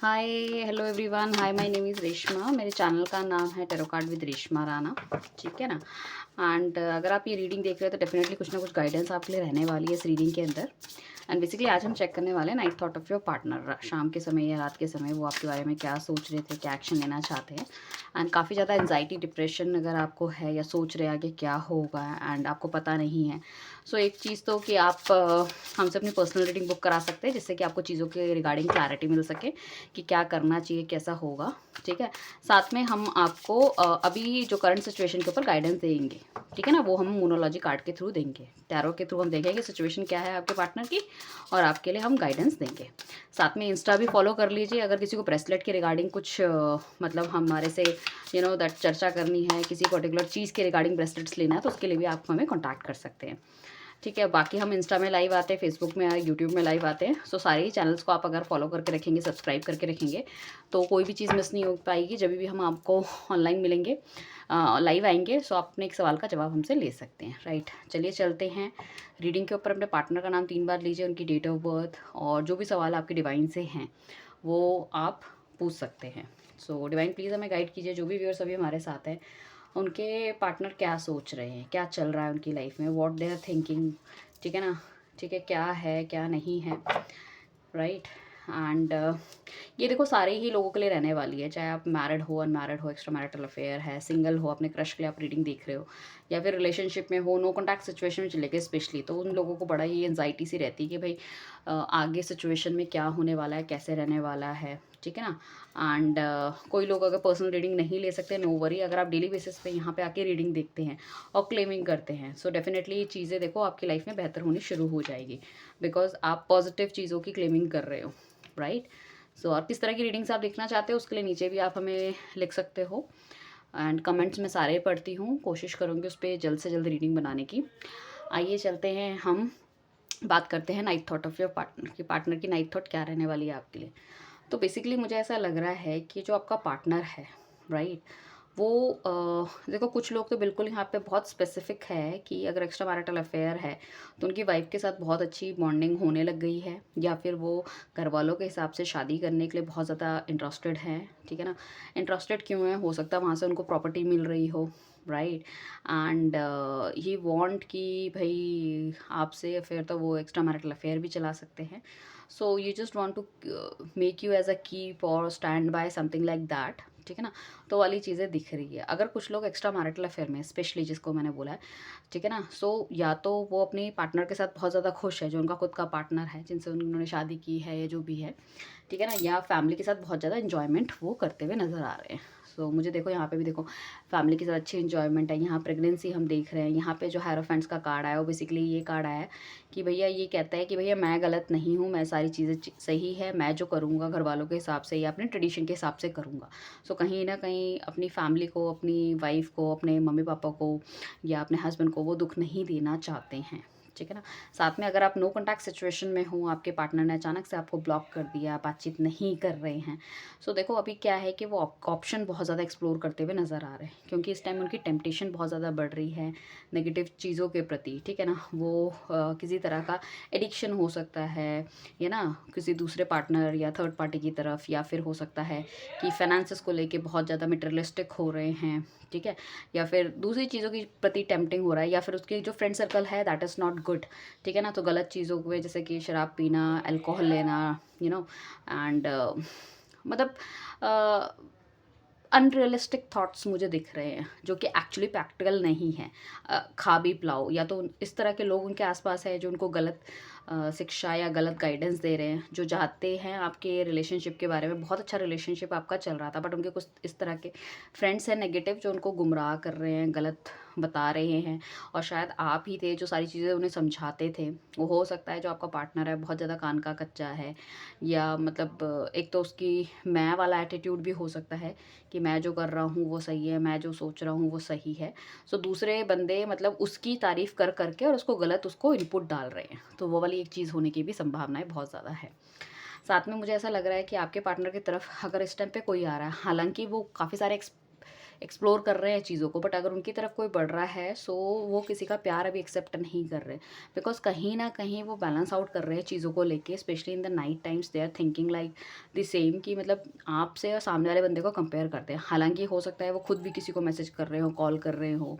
Hi, hello everyone. Hi, my name is Reshma. मेरे channel का नाम है tarot card with Reshma Rana. ठीक है ना। एंड अगर आप ये रीडिंग देख रहे हो तो डेफिनेटली कुछ ना कुछ गाइडेंस आपके लिए रहने वाली है इस रीडिंग के अंदर। एंड बेसिकली आज हम चेक करने वाले हैं night thought of your partner. शाम के समय या रात के समय वो आपके बारे में क्या सोच रहे थे, क्या एक्शन लेना चाहते हैं। एंड काफ़ी ज़्यादा एंजाइटी डिप्रेशन अगर आपको है या सोच रहे आगे क्या होगा एंड आपको पता नहीं है। सो एक चीज़ तो कि आप हमसे अपनी पर्सनल रीडिंग बुक करा सकते हैं, जिससे कि आपको चीज़ों के रिगार्डिंग क्लैरिटी मिल सके कि क्या करना चाहिए, कैसा होगा। ठीक है। साथ में हम आपको अभी जो करंट सिचुएशन के ऊपर गाइडेंस देंगे। ठीक है ना, वो हम मोनोलॉजी कार्ड के थ्रू देंगे, टैरो के थ्रू हम देखेंगे सिचुएशन क्या है आपके पार्टनर की, और आपके लिए हम गाइडेंस देंगे। साथ में इंस्टा भी फॉलो कर लीजिए। अगर किसी को ब्रेसलेट के रिगार्डिंग कुछ मतलब हमारे से दैट चर्चा करनी है, किसी पर्टिकुलर चीज़ के रिगार्डिंग ब्रेसलेट्स लेना है, तो उसके लिए भी आप हमें कॉन्टैक्ट कर सकते हैं। ठीक है। बाकी हम इंस्टा में लाइव आते हैं, फेसबुक में, यूट्यूब में लाइव आते हैं। सो सारे ही चैनल्स को आप अगर फॉलो करके रखेंगे, सब्सक्राइब करके रखेंगे, तो कोई भी चीज़ मिस नहीं हो पाएगी। जब भी हम आपको ऑनलाइन मिलेंगे, लाइव आएंगे, सो आप अपने एक सवाल का जवाब हमसे ले सकते हैं। राइट, चलिए चलते हैं रीडिंग के ऊपर। अपने पार्टनर का नाम 3 बार लीजिए, उनकी डेट ऑफ बर्थ, और जो भी सवाल आपके डिवाइन से हैं वो आप पूछ सकते हैं। सो डिवाइन प्लीज़ हमें गाइड कीजिए, जो भी व्यूअर्स अभी हमारे साथ हैं उनके पार्टनर क्या सोच रहे हैं, क्या चल रहा है उनकी लाइफ में, व्हाट दे आर थिंकिंग। ठीक है ना। ठीक है, क्या है क्या नहीं है। राइट। एंड ये देखो सारे ही लोगों के लिए रहने वाली है, चाहे आप मैरिड हो, अनमैरिड हो, एक्स्ट्रा मैरिटल अफेयर है, सिंगल हो, अपने क्रश के लिए आप रीडिंग देख रहे हो, या फिर रिलेशनशिप में हो, नो कॉन्टैक्ट सिचुएशन में चले गए स्पेशली, तो उन लोगों को बड़ा ही एंजाइटी सी रहती है कि भाई आगे सिचुएशन में क्या होने वाला है, कैसे रहने वाला है। ठीक है ना। एंड कोई लोग अगर पर्सनल रीडिंग नहीं ले सकते, नो वरी। अगर आप डेली बेसिस पे यहाँ पे आके रीडिंग देखते हैं और क्लेमिंग करते हैं, सो डेफिनेटली ये चीज़ें देखो आपकी लाइफ में बेहतर होनी शुरू हो जाएगी, बिकॉज आप पॉजिटिव चीज़ों की क्लेमिंग कर रहे हो। राइट। सो और किस तरह की रीडिंग्स आप देखना चाहते हो उसके लिए नीचे भी आप हमें लिख सकते हो। एंड कमेंट्स में सारे पढ़ती हूँ, कोशिश करूँगी उस पर जल्द से जल्द रीडिंग बनाने की। आइए चलते हैं, हम बात करते हैं night thought of your partner की। पार्टनर की नाइट थॉट क्या रहने वाली है आपके लिए। तो बेसिकली मुझे ऐसा लग रहा है कि जो आपका पार्टनर है, राइट, वो देखो कुछ लोग तो बिल्कुल यहाँ पे बहुत स्पेसिफिक है कि अगर एक्स्ट्रा मैरिटल अफेयर है तो उनकी वाइफ के साथ बहुत अच्छी बॉन्डिंग होने लग गई है, या फिर वो घर वालों के हिसाब से शादी करने के लिए बहुत ज़्यादा इंटरेस्टेड है। ठीक है ना। इंटरेस्टेड क्यों है, हो सकता है वहाँ से उनको प्रॉपर्टी मिल रही हो। राइट। एंड ये वांट कि भाई आपसे, फिर तो वो एक्स्ट्रा मैरिटल अफेयर भी चला सकते हैं। So you just want to make you as a keep or stand by something like that. ठीक है ना। तो वाली चीज़ें दिख रही है। अगर कुछ लोग एक्स्ट्रा मैरिटल अफेयर में, स्पेशली जिसको मैंने बोला है, ठीक है ना, सो या तो वो अपने पार्टनर के साथ बहुत ज़्यादा खुश है, जो उनका खुद का पार्टनर है, जिनसे उन्होंने शादी की है या जो भी है। ठीक है ना। या फैमिली के साथ बहुत ज़्यादा इन्जॉयमेंट वो करते हुए नज़र आ रहे हैं। सो मुझे देखो यहाँ पे भी देखो फैमिली के साथ अच्छी इन्जॉयमेंट है। यहाँ प्रेगनेंसी हम देख रहे हैं। यहाँ पे जो हेरोफेंट्स का कार्ड आया वो बेसिकली ये कार्ड आया है कि भैया ये कहता है कि भैया मैं गलत नहीं हूँ, मैं सारी चीज़ें सही है, मैं जो करूँगा घर वालों के हिसाब से या अपने ट्रेडिशन के हिसाब से करूँगा। सो कहीं ना कहीं अपनी फैमिली को, अपनी वाइफ को, अपने मम्मी पापा को या अपने हस्बैंड को वो दुख नहीं देना चाहते हैं। ठीक है ना। साथ में अगर आप नो कॉन्टैक्ट सिचुएशन में हो, आपके पार्टनर ने अचानक से आपको ब्लॉक कर दिया, बातचीत नहीं कर रहे हैं, सो देखो अभी क्या है कि वो ऑप्शन बहुत ज़्यादा एक्सप्लोर करते हुए नज़र आ रहे हैं, क्योंकि इस टाइम उनकी टेम्पटेशन बहुत ज़्यादा बढ़ रही है नेगेटिव चीज़ों के प्रति। ठीक है ना। वो किसी तरह का एडिक्शन हो सकता है ना, किसी दूसरे पार्टनर या थर्ड पार्टी की तरफ, या फिर हो सकता है कि फाइनेंसेस को लेके बहुत ज़्यादा मटेरियलिस्टिक हो रहे हैं। ठीक है। या फिर दूसरी चीज़ों के प्रति टेम्पटिंग हो रहा है, या फिर उसकी जो फ्रेंड सर्कल है दैट इज़ नॉट गुड। ठीक है ना। तो गलत चीज़ों में जैसे कि शराब पीना, अल्कोहल लेना, एंड मतलब अनरियलिस्टिक थॉट्स मुझे दिख रहे हैं, जो कि एक्चुअली प्रैक्टिकल नहीं है। खा भी पिलाओ, या तो इस तरह के लोग उनके आसपास है जो उनको गलत शिक्षा या गलत गाइडेंस दे रहे हैं, जो चाहते हैं आपके रिलेशनशिप के बारे में। बहुत अच्छा रिलेशनशिप आपका चल रहा था, बट उनके कुछ इस तरह के फ्रेंड्स हैं नेगेटिव, जो उनको गुमराह कर रहे हैं, गलत बता रहे हैं। और शायद आप ही थे जो सारी चीज़ें उन्हें समझाते थे। वो हो सकता है जो आपका पार्टनर है बहुत ज़्यादा कान का कच्चा है, या मतलब एक तो उसकी मैं वाला एटीट्यूड भी हो सकता है कि मैं जो कर रहा हूँ वो सही है, मैं जो सोच रहा हूँ वो सही है। सो दूसरे बंदे मतलब उसकी तारीफ़ कर करके और उसको गलत उसको इनपुट डाल रहे हैं, तो वो वाली एक चीज़ होने की भी संभावनाएं बहुत ज़्यादा है। साथ में मुझे ऐसा लग रहा है कि आपके पार्टनर की तरफ अगर इस टाइम पे कोई आ रहा है, हालांकि वो काफ़ी सारे एक्सप्लोर कर रहे हैं चीज़ों को, बट अगर उनकी तरफ कोई बढ़ रहा है सो वो किसी का प्यार अभी एक्सेप्ट नहीं कर रहे, बिकॉज कहीं ना कहीं वो बैलेंस आउट कर रहे हैं चीज़ों को लेके, specially in the night times they are thinking like the same, कि मतलब आपसे और सामने वाले बंदे को कंपेयर करते हैं। हालांकि हो सकता है वो खुद भी किसी को मैसेज कर रहे हो, कॉल कर रहे हो,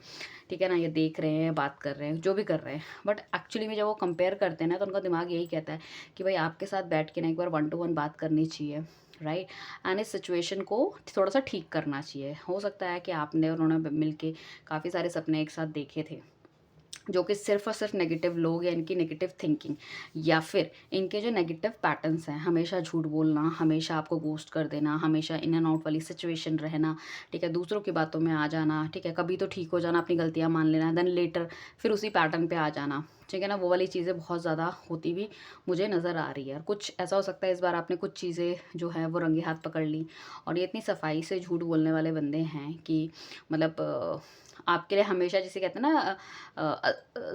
ठीक है ना, ये देख रहे हैं, बात कर रहे हैं, जो भी कर रहे हैं, बट एक्चुअली में जब वो कंपेयर करते हैं ना तो उनका दिमाग यही कहता है कि भाई आपके साथ बैठ के ना एक बार 1 to 1 बात करनी चाहिए, राइट। एंड इस सिचुएशन को थोड़ा सा ठीक करना चाहिए। हो सकता है कि आपने और उन्होंने मिलके काफ़ी सारे सपने एक साथ देखे थे, जो कि सिर्फ और सिर्फ नेगेटिव लोग या इनकी नेगेटिव थिंकिंग, या फिर इनके जो नेगेटिव पैटर्न्स हैं, हमेशा झूठ बोलना, हमेशा आपको गोस्ट कर देना, हमेशा इन एंड आउट वाली सिचुएशन रहना, ठीक है, दूसरों की बातों में आ जाना, ठीक है, कभी तो ठीक हो जाना, अपनी गलतियां मान लेना, देन लेटर फिर उसी पैटर्न पे आ जाना, ठीक है ना, वो वाली चीज़ें बहुत ज़्यादा होती भी मुझे नज़र आ रही है। और कुछ ऐसा हो सकता है इस बार आपने कुछ चीज़ें जो है वो रंगे हाथ पकड़ ली, और ये इतनी सफाई से झूठ बोलने वाले बंदे हैं कि मतलब आपके लिए हमेशा, जिसे कहते हैं ना,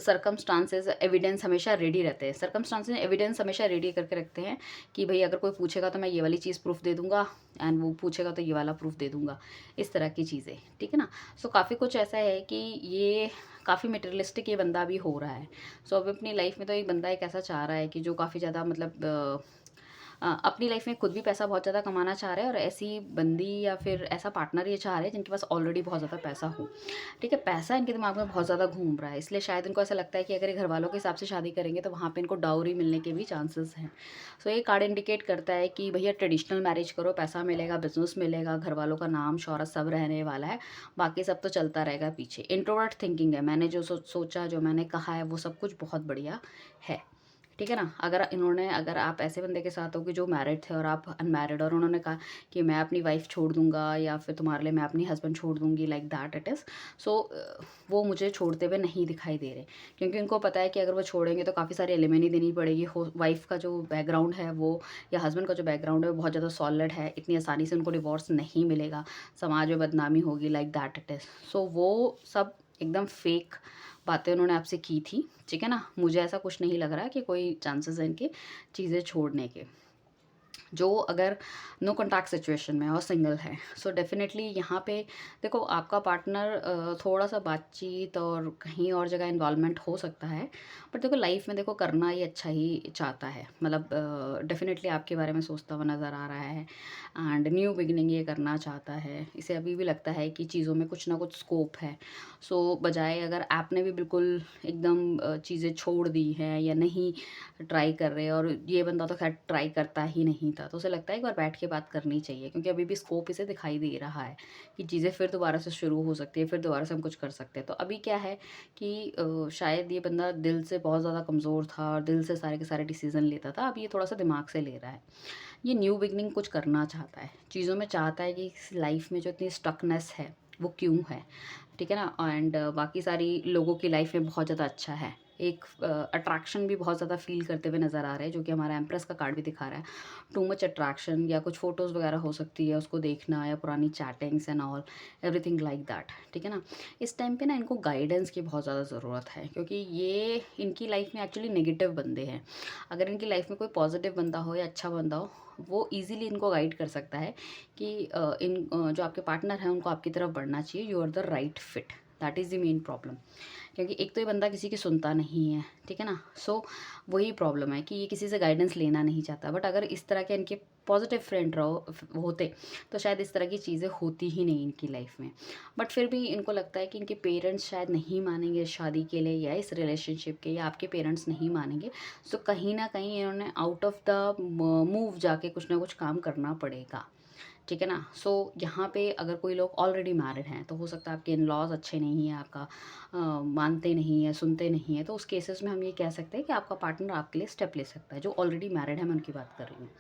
सरकमस्टांसेस एविडेंस हमेशा रेडी रहते हैं, सरकमस्टांसेस एविडेंस हमेशा रेडी करके रखते हैं कि भाई अगर कोई पूछेगा तो मैं ये वाली चीज़ प्रूफ दे दूंगा, एंड वो पूछेगा तो ये वाला प्रूफ दे दूंगा, इस तरह की चीज़ें, ठीक है ना। सो काफ़ी कुछ ऐसा है कि ये काफ़ी मटेरियलिस्टिक ये बंदा भी हो रहा है। सो अब अपनी लाइफ में तो एक बंदा एक ऐसा चाह रहा है कि जो काफ़ी ज़्यादा मतलब अपनी लाइफ में खुद भी पैसा बहुत ज़्यादा कमाना चाह रहे हैं, और ऐसी बंदी या फिर ऐसा पार्टनर ये चाह रहे हैं जिनके पास ऑलरेडी बहुत ज़्यादा पैसा हो, ठीक है। पैसा इनके दिमाग में बहुत ज़्यादा घूम रहा है, इसलिए शायद इनको ऐसा लगता है कि अगर ये घर वालों के हिसाब से शादी करेंगे तो वहाँ पे इनको डाउरी मिलने के भी चांसेस हैं। सो ये कार्ड इंडिकेट करता है कि भैया ट्रेडिशनल मैरिज करो, पैसा मिलेगा, बिजनेस मिलेगा, घर वालों का नाम शौहरत सब रहने वाला है, बाकी सब तो चलता रहेगा पीछे। इंट्रोवर्ट थिंकिंग है, मैंने जो सोचा, जो मैंने कहा है वो सब कुछ बहुत बढ़िया है, ठीक है ना। अगर आप ऐसे बंदे के साथ हो कि जो मैरिड थे और आप अनमैरिड, और उन्होंने कहा कि मैं अपनी वाइफ छोड़ दूंगा या फिर तुम्हारे लिए मैं अपनी हस्बैंड छोड़ दूंगी, लाइक दैट इट इज़। सो वो मुझे छोड़ते हुए नहीं दिखाई दे रहे, क्योंकि उनको पता है कि अगर वो छोड़ेंगे तो काफ़ी सारी एलिमनी देनी पड़ेगी। हो वाइफ का जो बैकग्राउंड है वो, या हस्बैंड का जो बैकग्राउंड है वो बहुत ज़्यादा सॉलिड है, इतनी आसानी से उनको डिवोर्स नहीं मिलेगा, समाज में बदनामी होगी, लाइक दैट इट इज़। सो वो सब एकदम फेक बातें उन्होंने आपसे की थी, ठीक है ना। मुझे ऐसा कुछ नहीं लग रहा कि कोई चांसेस हैं इनके चीज़ें छोड़ने के। जो अगर नो कॉन्टैक्ट सिचुएशन में और सिंगल है, सो डेफिनेटली यहाँ पे देखो आपका पार्टनर थोड़ा सा बातचीत और कहीं और जगह इन्वॉल्वमेंट हो सकता है, बट देखो लाइफ में देखो करना ये अच्छा ही चाहता है, मतलब डेफिनेटली आपके बारे में सोचता हुआ नज़र आ रहा है, एंड न्यू बिगिनिंग ये करना चाहता है। इसे अभी भी लगता है कि चीज़ों में कुछ ना कुछ स्कोप है। सो बजाय अगर आपने भी बिल्कुल एकदम चीज़ें छोड़ दी हैं या नहीं ट्राई कर रहे हैं, और ये बंदा तो खैर ट्राई करता ही नहीं था, तो उसे लगता है एक बार बैठ के बात करनी चाहिए, क्योंकि अभी भी स्कोप इसे दिखाई दे रहा है कि चीज़ें फिर दोबारा से शुरू हो सकती है, फिर दोबारा से हम कुछ कर सकते हैं। तो अभी क्या है कि शायद ये बंदा दिल से बहुत ज़्यादा कमज़ोर था और दिल से सारे के सारे डिसीजन लेता था, अब ये थोड़ा सा दिमाग से ले रहा है। ये न्यू बिगनिंग कुछ करना चाहता है, चीज़ों में चाहता है कि लाइफ में जो इतनी स्टकनेस है वो क्यों है, ठीक है ना। एंड बाकी सारी लोगों की लाइफ में बहुत ज़्यादा अच्छा है, एक अट्रैक्शन भी बहुत ज़्यादा फील करते हुए नज़र आ रहे हैं, जो कि हमारा एम्प्रेस का कार्ड भी दिखा रहा है। टू मच अट्रैक्शन, या कुछ फ़ोटोज़ वगैरह हो सकती है, उसको देखना, या पुरानी chattings and all, everything like that, ठीक है ना। इस टाइम पे ना इनको गाइडेंस की बहुत ज़्यादा ज़रूरत है, क्योंकि ये इनकी लाइफ में एक्चुअली नेगेटिव बंदे हैं। अगर इनकी लाइफ में कोई पॉजिटिव बंदा हो या अच्छा बंदा हो, वो ईजिली इनको गाइड कर सकता है कि जो आपके पार्टनर हैं उनको आपकी तरफ बढ़ना चाहिए, you are the right fit, that is the main problem. क्योंकि एक तो ये बंदा किसी की सुनता नहीं है, ठीक है ना। सो वही प्रॉब्लम है कि ये किसी से गाइडेंस लेना नहीं चाहता, बट अगर इस तरह के इनके पॉजिटिव फ्रेंड होते तो शायद इस तरह की चीज़ें होती ही नहीं इनकी लाइफ में। बट फिर भी इनको लगता है कि इनके पेरेंट्स शायद नहीं मानेंगे इस शादी के लिए, या इस रिलेशनशिप के, या आपके पेरेंट्स नहीं मानेंगे। सो कहीं ना कहीं इन्होंने आउट ऑफ द मूव जाके कुछ ना कुछ काम करना पड़ेगा, ठीक है ना। सो यहाँ पे अगर कोई लोग ऑलरेडी मैरिड हैं तो हो सकता है आपके इन लॉज अच्छे नहीं हैं, आपका मानते नहीं है, सुनते नहीं है, तो उस केसेस में हम ये कह सकते हैं कि आपका पार्टनर आपके लिए स्टेप ले सकता है। जो ऑलरेडी मैरिड है, मैं उनकी बात कर रही हूँ।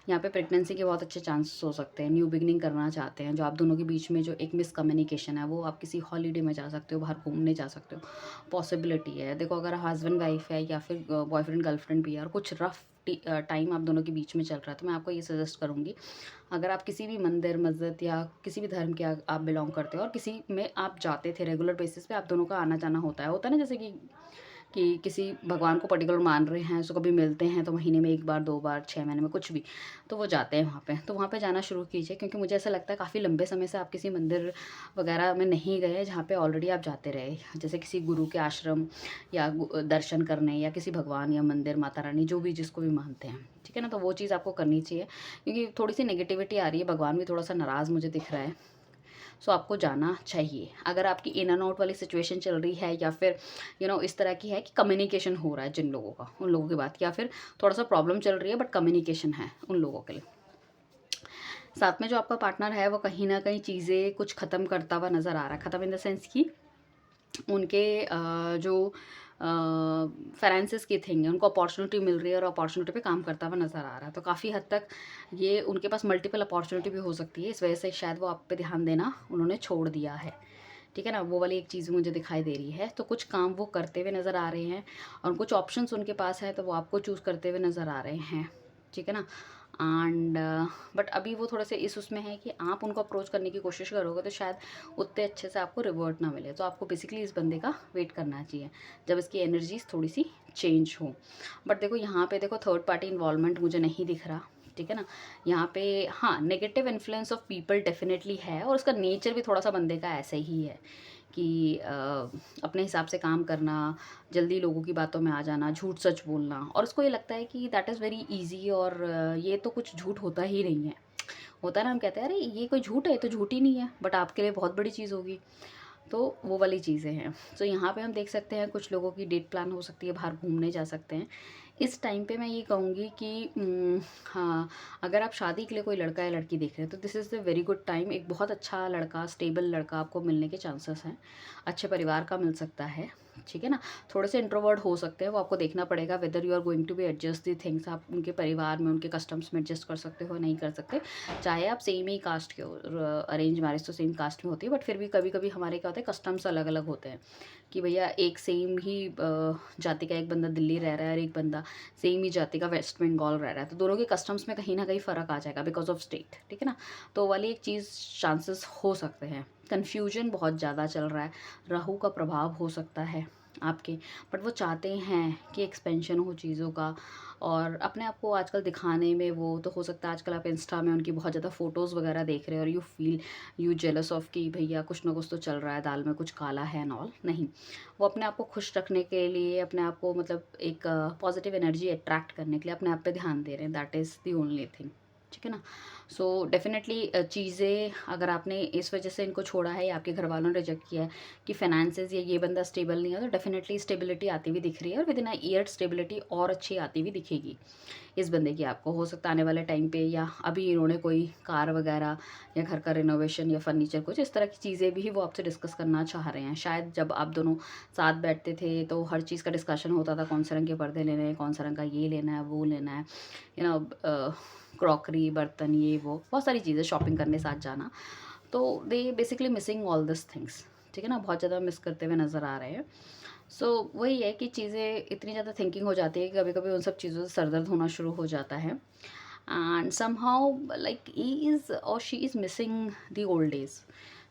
यहाँ पे प्रेगनेंसी के बहुत अच्छे चांसेस हो सकते हैं, न्यू बिगनिंग करना चाहते हैं। जो आप दोनों के बीच में जो एक मिसकम्युनिकेशन है, वो आप किसी हॉलीडे में जा सकते हो, बाहर घूमने जा सकते हो, पॉसिबिलिटी है। देखो अगर हस्बैंड वाइफ है या फिर बॉयफ्रेंड गर्लफ्रेंड भी है और कुछ रफ टाइम आप दोनों के बीच में चल रहा है, तो मैं आपको ये सजेस्ट करूँगी, अगर आप किसी भी मंदिर मस्जिद या किसी भी धर्म के आप बिलोंग करते हो और किसी में आप जाते थे रेगुलर बेसिस पे, आप दोनों का आना जाना होता है ना, जैसे कि कि किसी भगवान को पर्टिकुलर मान रहे हैं, सो कभी मिलते हैं तो महीने में 1 बार 2 बार 6 महीने में कुछ भी, तो वो जाते हैं वहाँ पे। तो वहाँ पे जाना शुरू कीजिए, क्योंकि मुझे ऐसा लगता है काफ़ी लंबे समय से आप किसी मंदिर वगैरह में नहीं गए जहाँ पे ऑलरेडी आप जाते रहे, जैसे किसी गुरु के आश्रम या दर्शन करने या किसी भगवान या मंदिर माता रानी जो भी जिसको भी मानते हैं, ठीक है ना। तो वो चीज़ आपको करनी चाहिए, क्योंकि थोड़ी सी नेगेटिविटी आ रही है, भगवान भी थोड़ा सा नाराज़ मुझे दिख रहा है। सो आपको जाना चाहिए। अगर आपकी इन एंड आउट वाली सिचुएशन चल रही है, या फिर इस तरह की है कि कम्युनिकेशन हो रहा है जिन लोगों का, उन लोगों की बात, या फिर थोड़ा सा प्रॉब्लम चल रही है बट कम्युनिकेशन है उन लोगों के लिए। साथ में जो आपका पार्टनर है वो कहीं ना कहीं चीज़ें कुछ ख़त्म करता हुआ नज़र आ रहा है। ख़त्म इन द सेंस कि उनके जो फाइनेंसिस की थिंग है, उनको अपॉर्चुनिटी मिल रही है और अपॉर्चुनिटी पे काम करता हुआ नज़र आ रहा है। तो काफ़ी हद तक ये उनके पास मल्टीपल अपॉर्चुनिटी भी हो सकती है, इस वजह से शायद वो आप पे ध्यान देना उन्होंने छोड़ दिया है, ठीक है ना। वो वाली एक चीज़ मुझे दिखाई दे रही है। तो कुछ काम वो करते हुए नज़र आ रहे हैं, और कुछ ऑप्शंस उनके पास है तो वो आपको चूज़ करते हुए नज़र आ रहे हैं, ठीक है ना। एंड बट अभी वो थोड़े से इस उसमें है कि आप उनको अप्रोच करने की कोशिश करोगे तो शायद उतने अच्छे से आपको रिवर्ट ना मिले। तो आपको बेसिकली इस बंदे का वेट करना चाहिए जब इसकी एनर्जीज थोड़ी सी चेंज हो। बट देखो यहाँ पे देखो थर्ड पार्टी इन्वॉल्वमेंट मुझे नहीं दिख रहा, ठीक है ना। यहाँ पे हाँ, negative influence of people definitely है, और उसका नेचर भी थोड़ा सा बंदे का ऐसे ही है कि अपने हिसाब से काम करना, जल्दी लोगों की बातों में आ जाना, झूठ सच बोलना, और उसको ये लगता है कि दैट इज़ वेरी इजी, और ये तो कुछ झूठ होता ही नहीं है। होता है ना, हम कहते हैं अरे ये कोई झूठ है, ये तो झूठ ही नहीं है, बट आपके लिए बहुत बड़ी चीज़ होगी। तो वो वाली चीज़ें हैं। तो यहाँ पे हम देख सकते हैं कुछ लोगों की डेट प्लान हो सकती है, बाहर घूमने जा सकते हैं। इस टाइम पे मैं ये कहूँगी कि हाँ, अगर आप शादी के लिए कोई लड़का या लड़की देख रहे हैं तो this is the very good time. एक बहुत अच्छा लड़का, स्टेबल लड़का आपको मिलने के चांसेस हैं, अच्छे परिवार का मिल सकता है, ठीक है ना। थोड़े से इंट्रोवर्ट हो सकते हैं, वो आपको देखना पड़ेगा whether you are going to be adjust the things. आप उनके परिवार में, उनके कस्टम्स में एडजस्ट कर सकते हो, नहीं कर सकते, चाहे आप सेम ही कास्ट के हो। अरेंज मैरिज तो सेम कास्ट में होती है, बट फिर भी कभी कभी हमारे क्या होता है, कस्टम्स अलग अलग होते हैं कि भैया एक सेम ही जाति का एक बंदा दिल्ली रह रहा है और एक बंदा सेम ही जाति का वेस्ट बंगाल रह रहा है, तो दोनों के कस्टम्स में कहीं ना कहीं फ़र्क आ जाएगा बिकॉज ऑफ स्टेट, ठीक है ना। तो वाली एक चीज़ चांसेस हो सकते हैं। कन्फ्यूजन बहुत ज़्यादा चल रहा है, राहु का प्रभाव हो सकता है आपके, बट वो चाहते हैं कि एक्सपेंशन हो चीज़ों का, और अपने आप को आजकल दिखाने में वो तो हो सकता है आजकल आप इंस्टा में उनकी बहुत ज़्यादा फ़ोटोज़ वगैरह देख रहे हो और यू जेलस ऑफ कि भैया कुछ ना कुछ तो चल रहा है, दाल में कुछ काला है एंड ऑल। नहीं, वो अपने आप को खुश रखने के लिए, अपने आप को मतलब एक पॉजिटिव एनर्जी अट्रैक्ट करने के लिए अपने आप पे ध्यान दे रहे हैं, that is the only thing, ठीक है ना। सो डेफिनेटली चीज़ें अगर आपने इस वजह से इनको छोड़ा है या आपके घर वालों ने रिजेक्ट किया है कि फाइनेंसेस या ये बंदा स्टेबल नहीं है, तो डेफिनेटली स्टेबिलिटी आती हुई दिख रही है, और with in a year stability और अच्छी आती हुई दिखेगी इस बंदे की आपको। हो सकता है आने वाले टाइम पे, या अभी इन्होंने कोई कार वगैरह या घर का रिनोवेशन या फर्नीचर कुछ इस तरह की चीज़ें भी वो आपसे डिस्कस करना चाह रहे हैं। शायद जब आप दोनों साथ बैठते थे तो हर चीज़ का डिस्कशन होता था, कौन से रंग के पर्दे लेने हैं, कौन सा रंग का ये लेना है, वो लेना है, क्रॉकरी, बर्तन, ये वो बहुत सारी चीज़ें, शॉपिंग करने साथ जाना। तो they basically missing all this things, ठीक है ना, बहुत ज़्यादा मिस करते हुए नज़र आ रहे हैं। सो वही है कि चीज़ें इतनी ज़्यादा थिंकिंग हो जाती है कि कभी कभी उन सब चीज़ों से सरदर्द होना शुरू हो जाता है, and somehow like he is or she is missing the old days,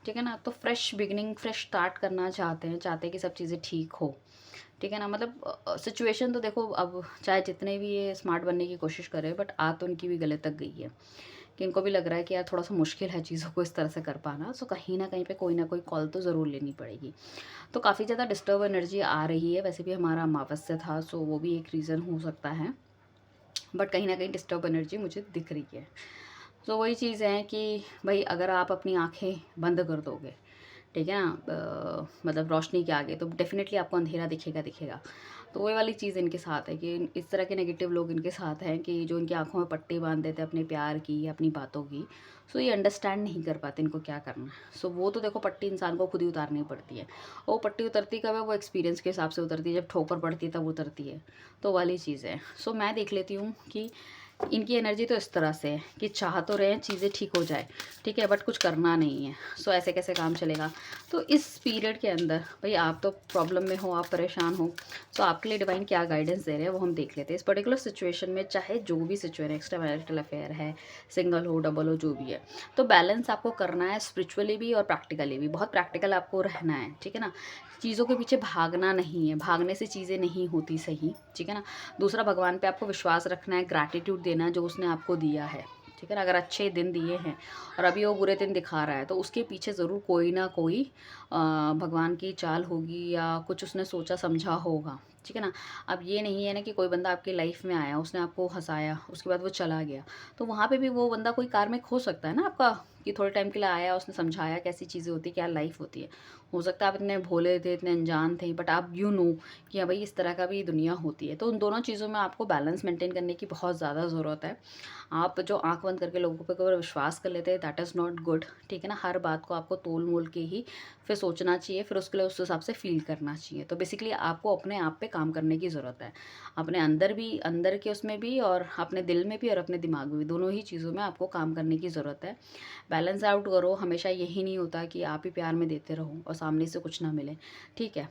ठीक है ना। तो फ्रेश बिगिनिंग, फ्रेश स्टार्ट करना चाहते हैं, चाहते हैं कि सब चीज़ें ठीक हो, ठीक है ना। मतलब सिचुएशन तो देखो, अब चाहे जितने भी ये स्मार्ट बनने की कोशिश करें, बट आ तो उनकी भी गले तक गई है कि इनको भी लग रहा है कि यार थोड़ा सा मुश्किल है चीज़ों को इस तरह से कर पाना। सो कहीं ना कहीं पे कोई ना कोई कॉल तो ज़रूर लेनी पड़ेगी। तो काफ़ी ज़्यादा डिस्टर्ब एनर्जी आ रही है, वैसे भी हमारा अमावस्या था, सो वो भी एक रीज़न हो सकता है, बट कहीं ना कहीं डिस्टर्ब एनर्जी मुझे दिख रही है। तो वही चीज़ है कि भाई अगर आप अपनी आँखें बंद कर दोगे, ठीक है ना, मतलब रोशनी के आगे, तो डेफिनेटली आपको अंधेरा दिखेगा दिखेगा। तो वही वाली चीज़ इनके साथ है कि इस तरह के नेगेटिव लोग इनके साथ हैं कि जो इनकी आंखों में पट्टी बांध देते हैं अपने प्यार की, अपनी बातों की। सो ये अंडरस्टैंड नहीं कर पाते इनको क्या करना है। सो वो तो देखो पट्टी इंसान को खुद ही उतारनी पड़ती है, और वो पट्टी उतरती कब है, वो एक्सपीरियंस के हिसाब से उतरती है, जब ठोकर पड़ती है तब उतरती है। तो वाली चीज़ है। सो मैं देख लेती हूँ कि इनकी एनर्जी तो इस तरह से है कि चाह तो रहे हैं चीज़ें ठीक हो जाए, ठीक है, बट कुछ करना नहीं है। सो ऐसे कैसे काम चलेगा। तो इस पीरियड के अंदर भाई आप तो प्रॉब्लम में हो, आप परेशान हो, सो आपके लिए डिवाइन क्या गाइडेंस दे रहे हैं वो हम देख लेते हैं। इस पर्टिकुलर सिचुएशन में चाहे जो भी सिचुएशन, एक्स्ट्रा मैरिटल अफेयर है, सिंगल हो, डबल हो, जो भी है, तो बैलेंस आपको करना है स्पिरिचुअली भी और प्रैक्टिकली भी। बहुत प्रैक्टिकल आपको रहना है, ठीक है ना। चीज़ों के पीछे भागना नहीं है, भागने से चीज़ें नहीं होती सही, ठीक है ना। दूसरा, भगवान पे आपको विश्वास रखना है, ग्रैटिट्यूड देना है जो उसने आपको दिया है, ठीक है ना। अगर अच्छे दिन दिए हैं और अभी वो बुरे दिन दिखा रहा है तो उसके पीछे ज़रूर कोई ना कोई भगवान की चाल होगी या कुछ उसने सोचा समझा होगा, ठीक है ना। अब ये नहीं है ना कि कोई बंदा आपकी लाइफ में आया, उसने आपको हँसाया, उसके बाद वो चला गया, तो वहाँ पे भी वो बंदा कोई कार्मिक हो सकता है ना आपका, कि थोड़े टाइम के लिए आया, उसने समझाया कैसी चीज़ें होती है, क्या लाइफ होती है। हो सकता है आप इतने भोले थे, इतने अनजान थे, बट आप यू नो कि हाँ भाई इस तरह का भी दुनिया होती है। तो उन दोनों चीज़ों में आपको बैलेंस मेंटेन करने की बहुत ज़्यादा ज़रूरत है। आप जो आँख बंद करके लोगों पे केवल विश्वास कर लेते हैं, दैट इज़ नॉट गुड, ठीक है ना। हर बात को आपको तोल मोल के ही फिर सोचना चाहिए, फिर उसके लिए उस हिसाब से फ़ील करना चाहिए। तो बेसिकली आपको अपने आप पे काम करने की ज़रूरत है। अपने अंदर भी, अंदर के उसमें भी, और अपने दिल में भी और अपने दिमाग में भी, दोनों ही चीज़ों में आपको काम करने की ज़रूरत है। बैलेंस आउट करो। हमेशा यही नहीं होता कि आप ही प्यार में देते रहो और सामने से कुछ ना मिले, ठीक है।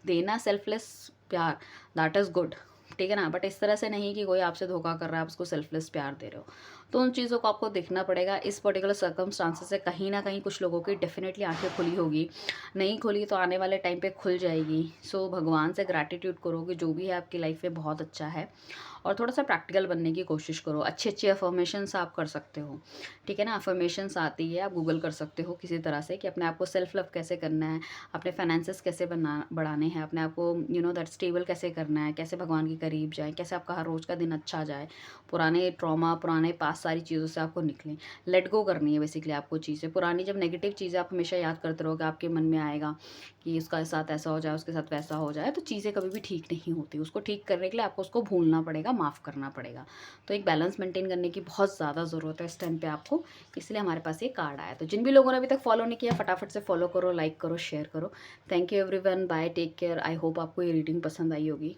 देना सेल्फलेस प्यार, दैट इज़ गुड, ठीक है ना। बट इस तरह से नहीं कि कोई आपसे धोखा कर रहा है, आप उसको सेल्फलेस प्यार दे रहे हो। तो उन चीज़ों को आपको देखना पड़ेगा। इस पर्टिकुलर सर्कमस्टांसेस से कहीं ना कहीं कुछ लोगों की डेफिनेटली आंखें खुली होगी, नहीं खुली तो आने वाले टाइम पे खुल जाएगी। सो भगवान से ग्रैटिट्यूड करो कि जो भी है आपकी लाइफ में बहुत अच्छा है, और थोड़ा सा प्रैक्टिकल बनने की कोशिश करो। अच्छी अच्छी अफर्मेशंस आप कर सकते हो, ठीक है ना। अफर्मेशंस आती है, आप गूगल कर सकते हो किसी तरह से कि अपने आप को सेल्फ लव कैसे करना है, अपने फाइनेंसेस कैसे बढ़ाने हैं, अपने आप को यू नो दैट स्टेबल कैसे करना है, कैसे भगवान के करीब जाए, कैसे आपका हर रोज़ का दिन अच्छा जाए, पुराने ट्रॉमा, पुराने पास सारी चीज़ों से आपको निकलें। लेट गो करनी है बेसिकली आपको चीज़ें। पुरानी जब नेगेटिव चीज़ें आप हमेशा याद करते रहोगे, आपके मन में आएगा कि उसका साथ ऐसा हो जाए, उसके साथ वैसा हो जाए, तो चीज़ें कभी भी ठीक नहीं होती। उसको ठीक करने के लिए आपको उसको भूलना पड़ेगा, माफ़ करना पड़ेगा। तो एक बैलेंस मेंटेन करने की बहुत ज़्यादा ज़रूरत है इस टाइम पे आपको, इसलिए हमारे पास ये कार्ड आया। तो जिन भी लोगों ने अभी तक फॉलो नहीं किया, फटाफट से फॉलो करो, लाइक करो, शेयर करो। Thank you everyone, bye, take care. I hope आपको ये रीडिंग पसंद आई होगी।